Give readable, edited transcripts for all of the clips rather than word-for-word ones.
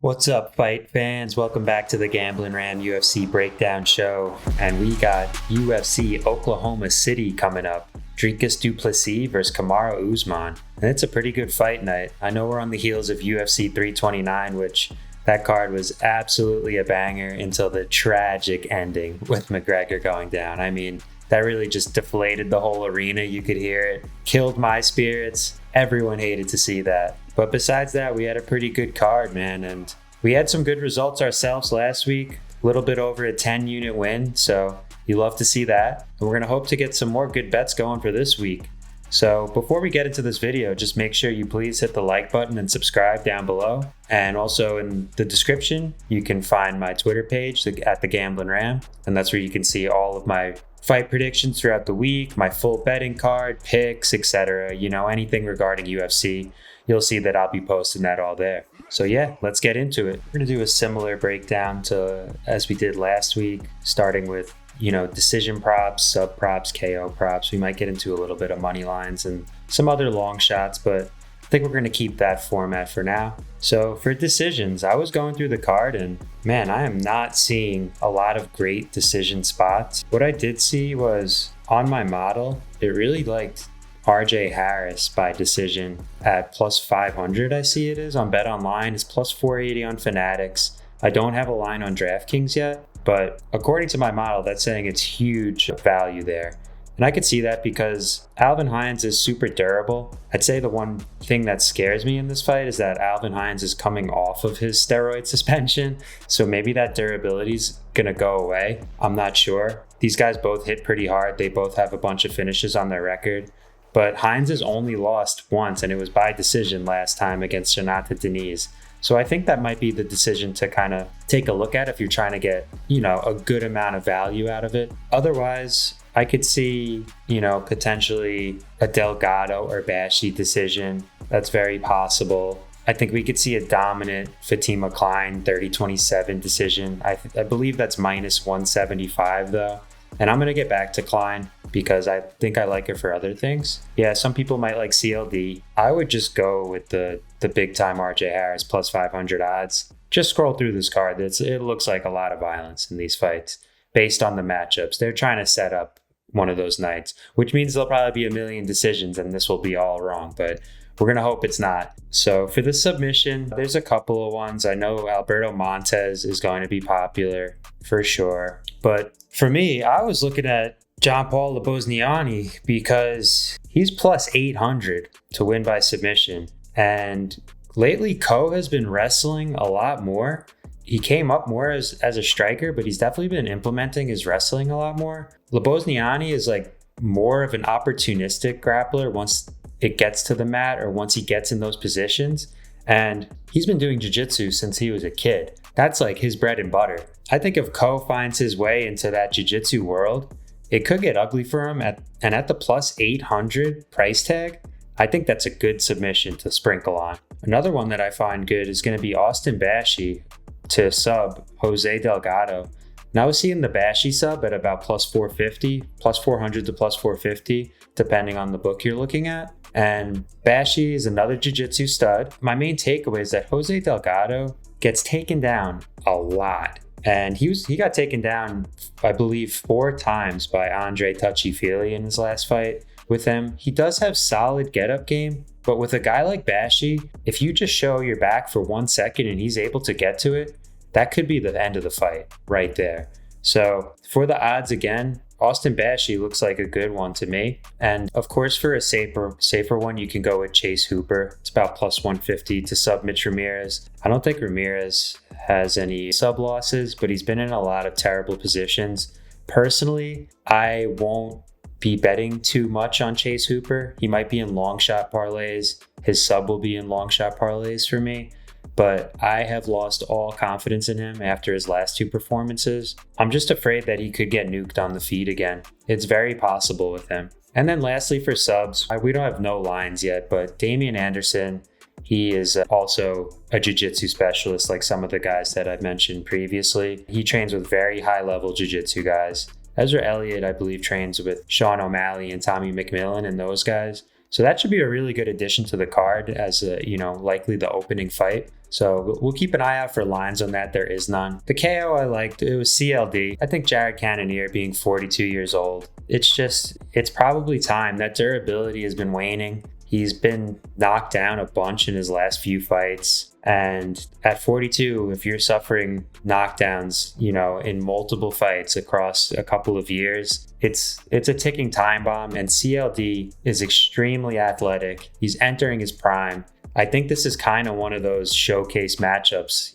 What's up, fight fans? Welcome back to the Gambling Ram UFC Breakdown Show. And we got UFC Oklahoma City coming up. Dricus Du Plessis versus Kamaru Usman. And it's a pretty good fight night. I know we're on the heels of UFC 329, which that card was absolutely a banger until the tragic ending with McGregor going down. I mean, that really just deflated the whole arena. You could hear it. Killed my spirits. Everyone hated to see that. But besides that, we had a pretty good card, man. And we had some good results ourselves last week. A little bit over a 10-unit win. So you love to see that. And we're going to hope to get some more good bets going for this week. So before we get into this video, just make sure you please hit the like button and subscribe down below. And also in the description, you can find my Twitter page at the Gambling Ram. And that's where you can see all of my fight predictions throughout the week, my full betting card, picks, etc. You know, anything regarding UFC, you'll see that I'll be posting that all there. So yeah, let's get into it. We're going to do a similar breakdown to as we did last week, starting with, you know, decision props, sub props, KO props. We might get into a little bit of money lines and some other long shots, but I think we're going to keep that format for now. So for decisions, I was going through the card and man, I am not seeing a lot of great decision spots. What I did see was on my model, it really liked RJ Harris by decision at plus 500. I see it is on Bet Online. It's plus 480 on Fanatics. I don't have a line on DraftKings yet, but according to my model, that's saying it's huge value there. And I could see that because Alvin Hines is super durable. I'd say the one thing that scares me in this fight is that Alvin Hines is coming off of his steroid suspension. So maybe that durability is going to go away. I'm not sure. These guys both hit pretty hard. They both have a bunch of finishes on their record. But Hines has only lost once, and it was by decision last time against Jonathan Deniz. So I think that might be the decision to kind of take a look at if you're trying to get, you know, a good amount of value out of it. Otherwise, I could see, you know, potentially a Delgado or Bashi decision. That's very possible. I think we could see a dominant Fatima Klein 30-27 decision. I believe that's minus 175 though. And I'm going to get back to Klein because I think I like her for other things. Yeah, some people might like CLD. I would just go with the big time RJ Harris plus 500 odds. Just scroll through this card. It looks like a lot of violence in these fights based on the matchups. They're trying to set up one of those nights, which means there'll probably be a million decisions and this will be all wrong, but we're going to hope it's not. So for the submission, there's a couple of ones. I know Alberto Montez is going to be popular for sure. But for me, I was looking at John Paul Labozniani because he's plus 800 to win by submission. And lately, Ko has been wrestling a lot more. He came up more as a striker, but he's definitely been implementing his wrestling a lot more. Labozniani is like more of an opportunistic grappler once it gets to the mat or once he gets in those positions. And he's been doing jiu-jitsu since he was a kid. That's like his bread and butter. I think if Ko finds his way into that jiu-jitsu world, it could get ugly for him. At the plus 800 price tag, I think that's a good submission to sprinkle on. Another one that I find good is going to be Austin Bashi to sub Jose Delgado. Now I was seeing the Bashi sub at about plus 450, plus 400 to plus 450, depending on the book you're looking at. And Bashi is another jiu-jitsu stud. My main takeaway is that Jose Delgado gets taken down a lot. And he got taken down, I believe, 4 times by Andre Touchy-Feely in his last fight with him. He does have solid get-up game, but with a guy like Bashi, if you just show your back for 1 second and he's able to get to it, that could be the end of the fight right there. So for the odds again, Austin Bashi looks like a good one to me. And of course, for a safer one, you can go with Chase Hooper. It's about plus 150 to sub Mitch Ramirez. I don't think Ramirez has any sub losses, but he's been in a lot of terrible positions. Personally, I won't be betting too much on Chase Hooper. He might be in long shot parlays. His sub will be in long shot parlays for me. But I have lost all confidence in him after his last 2 performances. I'm just afraid that he could get nuked on the feet again. It's very possible with him. And then lastly for subs, we don't have no lines yet, but Damian Anderson, he is also a jiu-jitsu specialist like some of the guys that I've mentioned previously. He trains with very high-level jiu-jitsu guys. Ezra Elliott, I believe, trains with Sean O'Malley and Tommy McMillan and those guys. So that should be a really good addition to the card as likely the opening fight. So we'll keep an eye out for lines on that. There is none. The KO I liked, it was CLD. I think Jared Cannonier being 42 years old, it's probably time. That durability has been waning. He's been knocked down a bunch in his last few fights. And at 42, if you're suffering knockdowns, in multiple fights across a couple of years, it's a ticking time bomb. And CLD is extremely athletic. He's entering his prime. I think this is kind of one of those showcase matchups,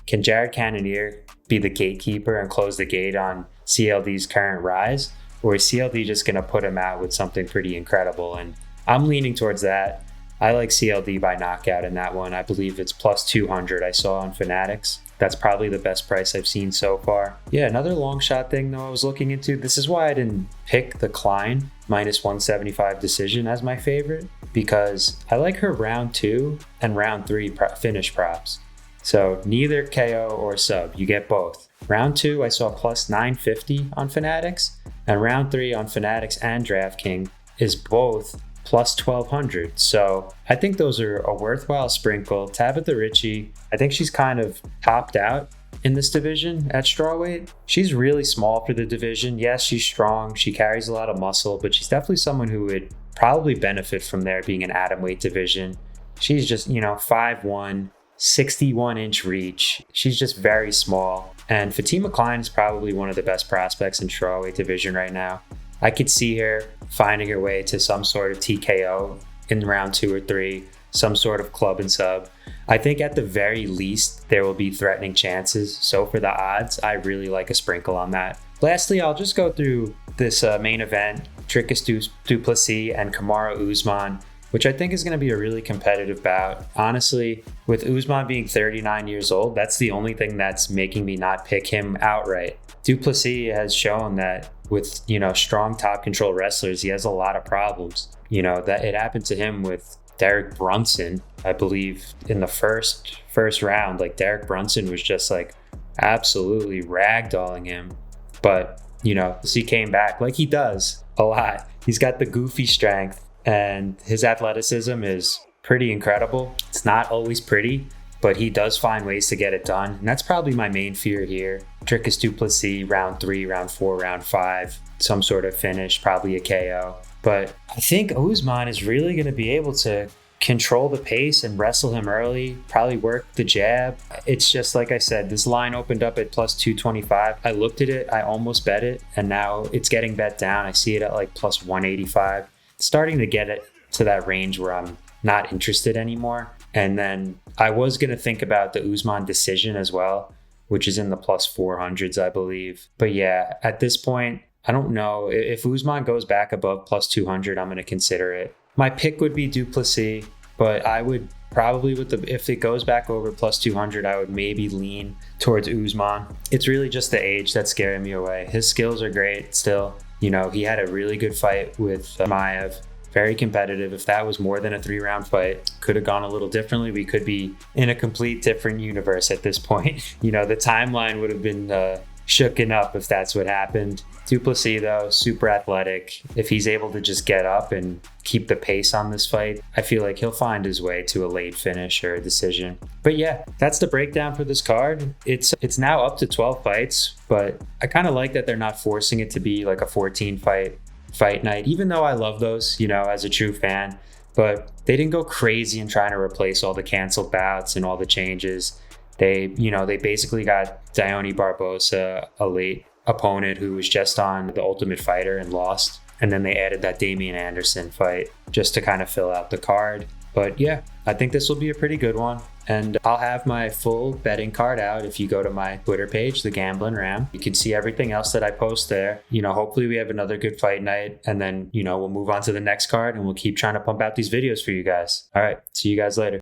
Can Jared Cannonier be the gatekeeper and close the gate on CLD's current rise? Or is CLD just going to put him out with something pretty incredible? And I'm leaning towards that. I like CLD by knockout in that one. I believe it's plus 200 I saw on Fanatics. That's probably the best price I've seen so far. Yeah, another long shot thing though I was looking into. This is why I didn't pick the Klein minus 175 decision as my favorite, because I like her round 2 and round 3 finish props. So neither KO or sub, you get both. Round 2 I saw plus 950 on Fanatics, and round 3 on Fanatics and DraftKings is both plus 1200. So I think those are a worthwhile sprinkle. Tabitha Ricci, I think she's kind of topped out in this division at strawweight. She's really small for the division. Yes, she's strong. She carries a lot of muscle, but she's definitely someone who would probably benefit from there being an atomweight division. She's just, 5'1", 61-inch reach. She's just very small. And Fatima Klein is probably one of the best prospects in strawweight division right now. I could see her finding her way to some sort of TKO in round 2 or 3, some sort of club and sub. I think at the very least, there will be threatening chances. So for the odds, I really like a sprinkle on that. Lastly, I'll just go through this main event, Dricus Du Plessis and Kamaru Usman, which I think is going to be a really competitive bout. Honestly, with Usman being 39 years old, that's the only thing that's making me not pick him outright. Du Plessis has shown that with, strong top control wrestlers, he has a lot of problems. That it happened to him with Derek Brunson, I believe, in the first round. Like, Derek Brunson was just like absolutely ragdolling him. But, he came back like he does a lot. He's got the goofy strength and his athleticism is pretty incredible. It's not always pretty, but he does find ways to get it done. And that's probably my main fear here. Dricus Du Plessis, round 3, round 4, round 5, some sort of finish, probably a KO. But I think Usman is really going to be able to control the pace and wrestle him early, probably work the jab. It's just like I said, this line opened up at plus 225. I looked at it, I almost bet it, and now it's getting bet down. I see it at like plus 185. It's starting to get it to that range where I'm not interested anymore. And then I was going to think about the Usman decision as well, which is in the plus 400s, I believe. But yeah, at this point, I don't know. If Usman goes back above plus 200, I'm going to consider it. My pick would be Du Plessis, but I would probably, if it goes back over plus 200, I would maybe lean towards Usman. It's really just the age that's scaring me away. His skills are great still. He had a really good fight with Maiev. Very competitive. If that was more than a 3-round fight, could have gone a little differently. We could be in a complete different universe at this point. The timeline would have been shooken up if that's what happened. Du Plessis, though, super athletic. If he's able to just get up and keep the pace on this fight, I feel like he'll find his way to a late finish or a decision. But yeah, that's the breakdown for this card. It's now up to 12 fights, but I kind of like that they're not forcing it to be like a 14-fight night, even though I love those, as a true fan. But they didn't go crazy in trying to replace all the canceled bouts and all the changes. They basically got Dione Barbosa, a late opponent who was just on The Ultimate Fighter and lost. And then they added that Damian Anderson fight just to kind of fill out the card. But yeah, I think this will be a pretty good one. And I'll have my full betting card out if you go to my Twitter page, The Gambling Ram. You can see everything else that I post there. Hopefully we have another good fight night. And then, we'll move on to the next card and we'll keep trying to pump out these videos for you guys. All right, see you guys later.